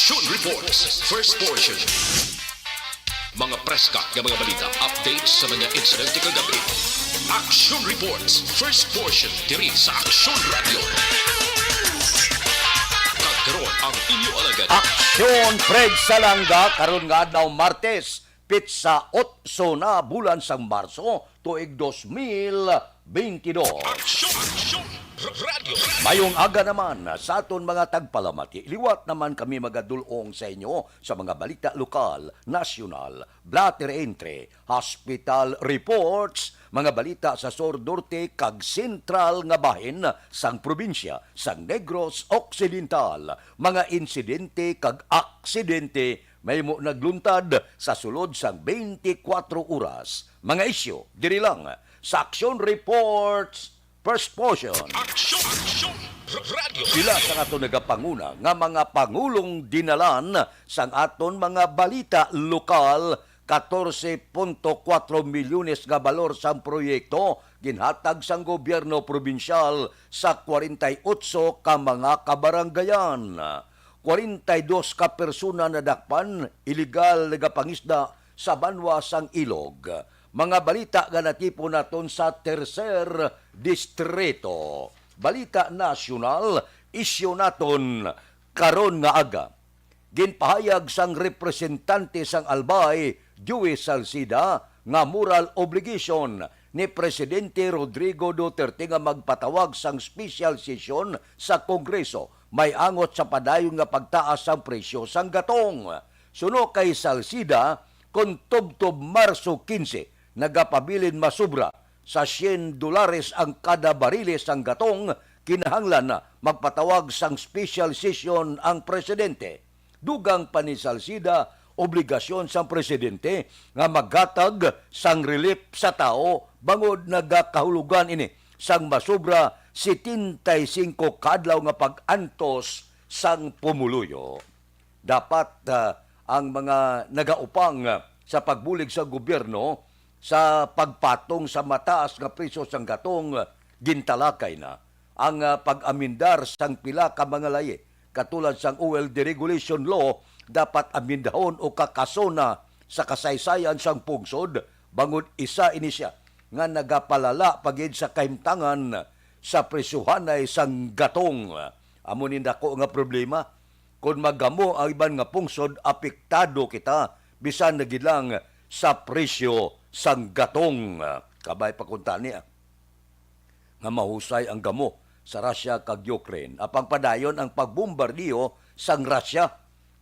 Action Reports, first portion. Mga preska ng mga balita, updates sa mga insidente kagabi. Action Reports, first portion, diri sa Action Radio. Kagkaroon ang inyo alagad. Aksyon Fred Salanga karon nga adlaw Martes, pitsa 8 na bulan sang Marso tuig 2022. Action Radio. Mayong aga naman sa aton mga tagpalamati. Liwat naman kami magadulong sa inyo sa mga balita lokal, nasyonal, blatter entry, hospital reports, mga balita sa Sur Norte kag sentral nga bahin sang probinsya sang Negros Occidental, mga insidente kag aksidente may mo nagluntad sa sulod sang 24 oras. Mga isyu diri lang sa Action Reports first portion. Action Radio. Sila sa aton nagapanguna nga mga pangulong dinalan sang aton mga balita lokal 14.4 milyones nga balor sang proyekto ginhatag sang gobyerno probinsyal sa 48 ka mga kabaranggayan. 42 ka persona na dakpan illegal nagapangisda sa banwa sang ilog. Mga balita nga natipon naton sa tercer distrito. Balita nasyonal, isyu naton karon nga aga. Ginpahayag sang representante sang Albay, Joey Salcida, nga moral obligation ni Presidente Rodrigo Duterte nga magpatawag sang special session sa Kongreso. May angot sa padayon nga pagtaas sang presyo sang gatong. Suno kay Salcida, kung tubtob Marso 15, nagapabilin masubra sa $100 ang kada bariles ang gatong, kinahanglan na magpatawag sang special session ang presidente. Dugang pa ni Salcida, obligasyon sang presidente nga maghatag sang relief sa tao bangod nagakahulugan ini sang masubra 75 kadlaw nga pag-antos sang pumuluyo. Dapat ang mga nagaupang sa pagbulig sa gobyerno sa pagpatong sa mataas nga presyo sang gatong gintalakay na ang pag-amindar sang pila ka mga layi katulad sang oil deregulation law dapat amindahon o kakasona sa kasaysayan sang pungsod bangod isa ini siya nga nagapalala pagid sa kahimtangan sa presyuhanay sang gatong. Amo ni dako nga problema kung magamo ang iban nga pungsod apektado kita bisan na gid lang sa presyo sang gatong. Kabay pakunta niya nga mahusay ang gamo sa Russia kag Ukraine. Apang padayon ang pagbombardiyo sang Russia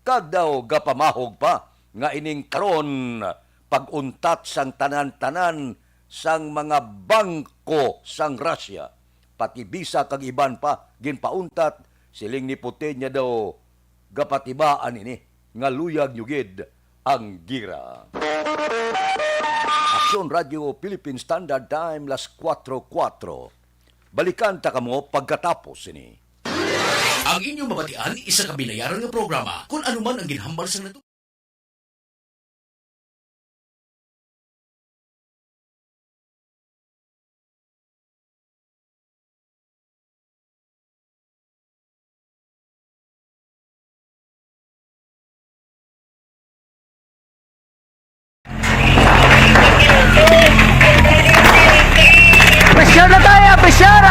kag daw gapamahog pa nga ining karon paguntat sang tanan-tanan sang mga bangko sang Russia. Pati bisa kag iban pa ginpauntat siling ni Putin niya daw gapatibaan ini nga luyag nyugid ang gira. Action Radio Philippine Standard Time, las 4:04. Balikan ta kamo pagkatapos ini. Ang inyong mabatian, isa ka binayaran nga programa kung anuman ang ginhambal sa nato. Pressure na tayo! Pressure!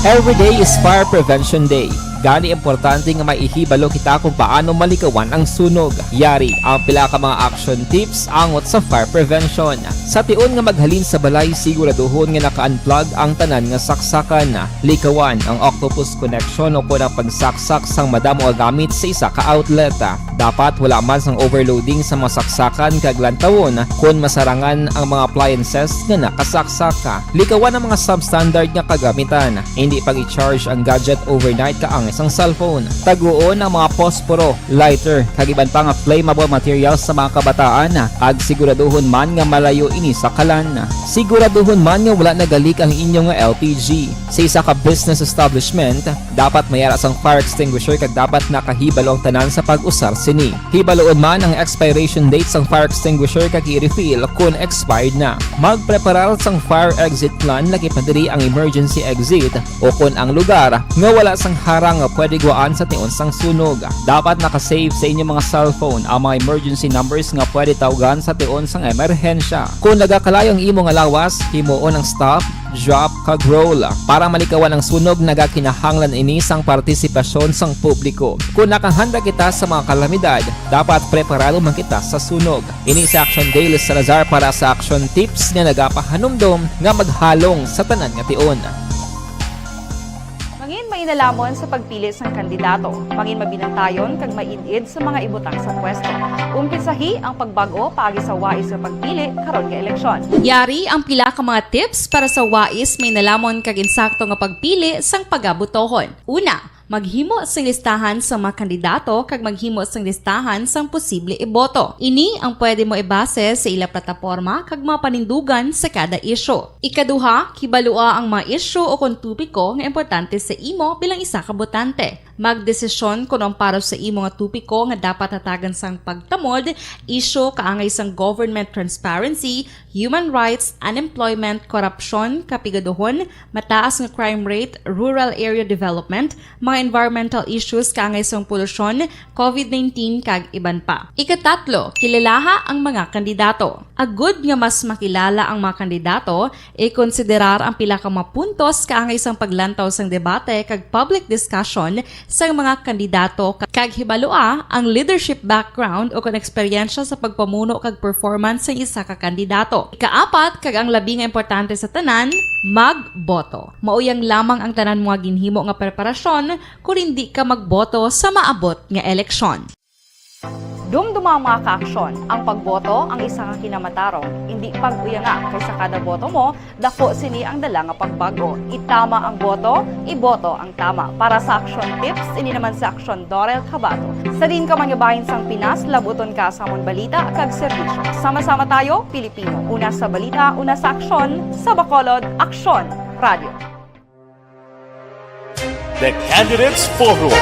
Every day is Fire Prevention Day. Gani importante nga maihibalo kita kung paano malikawan ang sunog. Yari ang pila ka mga action tips angot sa fire prevention. Sa tion nga maghalin sa balay, siguraduhon nga naka-unplug ang tanan nga saksakan. Likawan ang octopus connection o po ng pagsaksak sang madamo gamit sa isa ka outlet. Dapat wala man sang overloading sa mga saksakan kag lantawon kung masarangan ang mga appliances nga nakasaksaka. Likawan ang mga substandard nga kagamitan. Hindi pag i-charge ang gadget overnight kaangay ang isang cellphone. Taguon ang mga posporo, lighter, kag iban pa nga flammable materials sa mga kabataan ag siguraduhon man nga malayo ini sa kalan. Siguraduhon man nga wala nagalik ang inyong nga LPG. Sa isa ka business establishment, dapat mayara sang fire extinguisher kag dapat nakahibalo ang tanan sa pag-usar sini. Hibaloon man ang expiration date sang fire extinguisher kag i-refill kung expired na. Magpreparar sang fire exit plan lagi pa diri ang emergency exit o kung ang lugar nga wala sang harang nga pwede guaan sa tion sang sunog. Dapat nakasave sa inyong mga cellphone ang mga emergency numbers nga pwede tawagan sa tion sang emerhensya. Kung nagakalayo ang imong alawas, himuon ang stop, drop kag roll para malikawan ang sunog nagakinahanglan ini sang partisipasyon sang publiko. Kung nakahanda kita sa mga kalamidad, dapat preparado man kita sa sunog. Ini sa Action Daily Salazar para sa action tips nga nagapahanumdom nga maghalong sa tanan nga tion. Mangin mainalamon sa pagpili sang kandidato. Mangin mabinantayon kag maidid sa mga ibutang sa pwesto. Umpisahi ang pagbago paagi sa wais sa pagpili karon nga eleksyon. Yari ang pila ka mga tips para sa wais may nalamon kag insakto nga pagpili sang pagabutohon. Una, maghimo sang listahan sa mga kandidato kag maghimo sang listahan sang posible iboto. Ini ang pwede mo ibase sa ila plataporma kag mga panindugan sa kada isyu. Ikaduha, kibalua ang mga isyu o kung tupiko nga importante sa imo bilang isa ka botante. Magdesisyon kung ang para sa imo nga tupiko nga dapat hatagan sang pagtamod, isyu kaangay sang government transparency, human rights, unemployment, korupsyon, kapigaduhon, mataas nga crime rate, rural area development, mga environmental issues kaangay sang polusyon, COVID-19 kag iban pa. Ikatatlo, kilalaha ang mga kandidato. Agud nga mas makilala ang mga kandidato, i-konsiderar ang pila ka mga puntos kaangay sang paglantaw sang debate kag public discussion sang mga kandidato kag hibalua ang leadership background o kon eksperyensya sa pagpamuno kag performance sa isa ka kandidato. Ikaapat kag ang labi nga importante sa tanan, magboto. Mauyang lamang ang tanan mga ginhimo nga preparasyon kung hindi ka magboto sa maabot nga eleksyon. Dumduma ang mga kaaksyon. Ang pagboto ang isa ka kinamatarong. Hindi pag-uyanga kaysa kada boto mo, dako sini ang dala nga pagbago. Itama ang boto, iboto ang tama. Para sa action tips, ini naman sa action Dorel Cabato. Sa din ka manyabahin sang Pinas, labuton ka sa amon balita kag serbisyo. Sama-sama tayo, Pilipino. Una sa balita, una sa aksyon, sa Bacolod, Aksyon Radio. The Candidates Forum.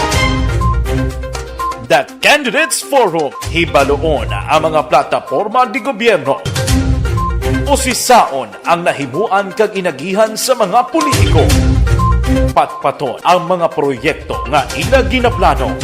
The Candidates Forum, hibaloon ang mga plataporma di gobyerno. Usisaon ang nahimuan kag inagihan sa mga politiko. Patpaton ang mga proyekto nga ila ginaplano.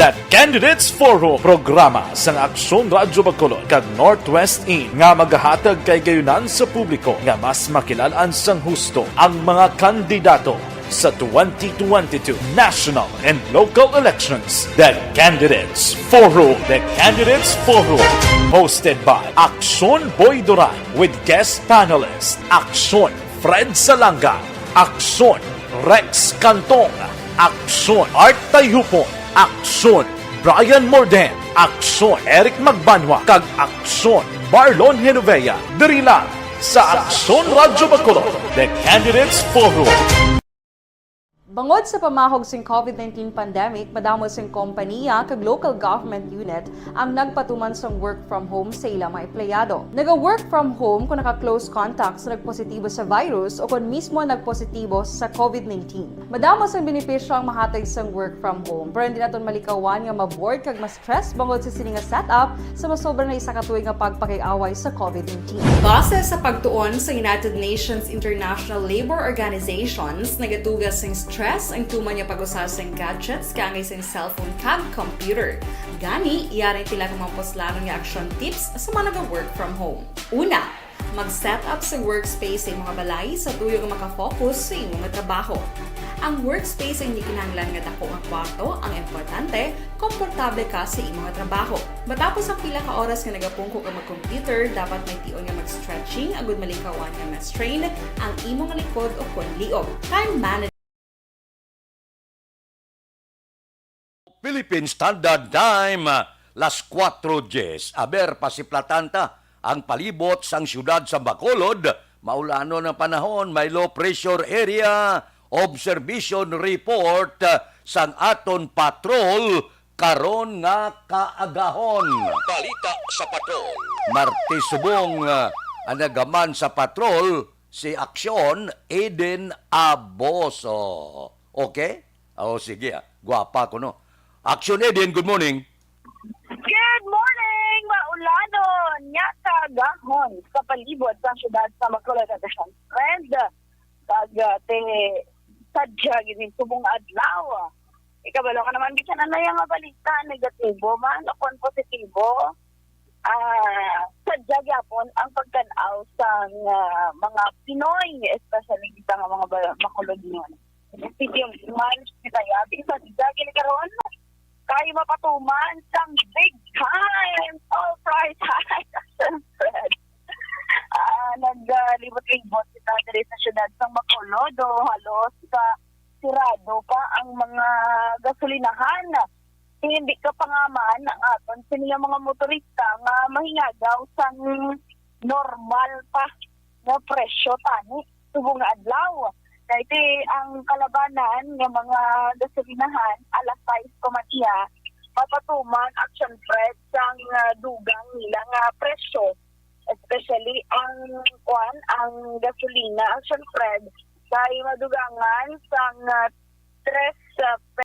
The Candidates Forum, programa sang Aksyon Radyo Bacolod kag Northwest In nga magahatag kay gayunan sa publiko nga mas makilalaan sang husto ang mga kandidato sa 2022 national and local elections. The Candidates Forum. The Candidates Forum. Hosted by Aksyon Boy Duran with guest panelists Aksyon Fred Salanga, Aksyon Rex Cantong, Aksyon Art Tayupon, Aksyon Brian Morden, Aksyon Eric Magbanwa, kag Aksyon Marlon Genovea. Diri lang sa Aksyon Radyo Bacolod. The Candidates Forum. Bangod sa pamahog sing COVID-19 pandemic, madamo sing kompanya kag local government unit ang nagpatuman sang work from home sa ilang mga empleyado. Naga-work from home kung naka-close contact sa nagpositibo sa virus o kung mismo nagpositibo sa COVID-19. Madamo sang benepisyo ang mahatag sang work from home, pero hindi naton malikawan nga ma-bored kag ma-stress bangod sa sini nga setup sa masobra na isa ka tuig nga pagpakiaway sa COVID-19. Base sa pagtuon sa United Nations International Labour Organizations, nagatugas sing stress ang tuman niya pag-usar sa gadgets kangay sa cellphone kag computer. Gani, iyaring tila ng mga poslano nga action tips sa mga nag-work from home. Una, mag-set up sa workspace sa mga balay sa tuyo nga makafocus sa imong trabaho. Ang workspace ay hindi kinahanglan nga dako nga kwarto, ang importante, komportable ka sa imong trabaho. Matapos ang pila ka oras nga nagapungko ka mag-computer, dapat may tion nga mag-stretching agud malikawan nga ma-strain ang imong likod o kon liog. Time management. Philippine Standard Time, las 4:10. Aber pasiplatanta ang palibot sang syudad sa Bacolod. Maulano ng panahon, may low pressure area observation report sang aton patrol karon nga kaagahon. Balita sa patrol. Martes subong anagaman sa patrol si Aksyon Eden Aboso. Okay? O sige, gwapa ko no. Aksyon Eden, good morning. Good morning, maulanon! Gahon sa palibot sa syudad sa Macolod at friend. Te sadya gini subong adlaw. Ikabalo ka naman bisan na yung balita negatibo man o positibo. Sadya gyapon ang pagtanaw sa mga Pinoy, especially sa mga Macolod nun. Sige, man kita yabi sa sadya gini karon. Kaya mapatuman sang big time all-price high spread. Naglibot-libot kita diri sa syudad sa Bacolod. Halos sa sirado pa ang mga gasolinahan. Hindi ka pangaman ang aton siniya mga motorista nga mahingagaw sang normal pa na presyo tani subong nga adlaw. Kaya ang kalabanan ng mga gasolinahan alas 6 papatuman action Fred sang dugang nila nga presyo, especially ang gasolina action Fred kay madugangan sang 3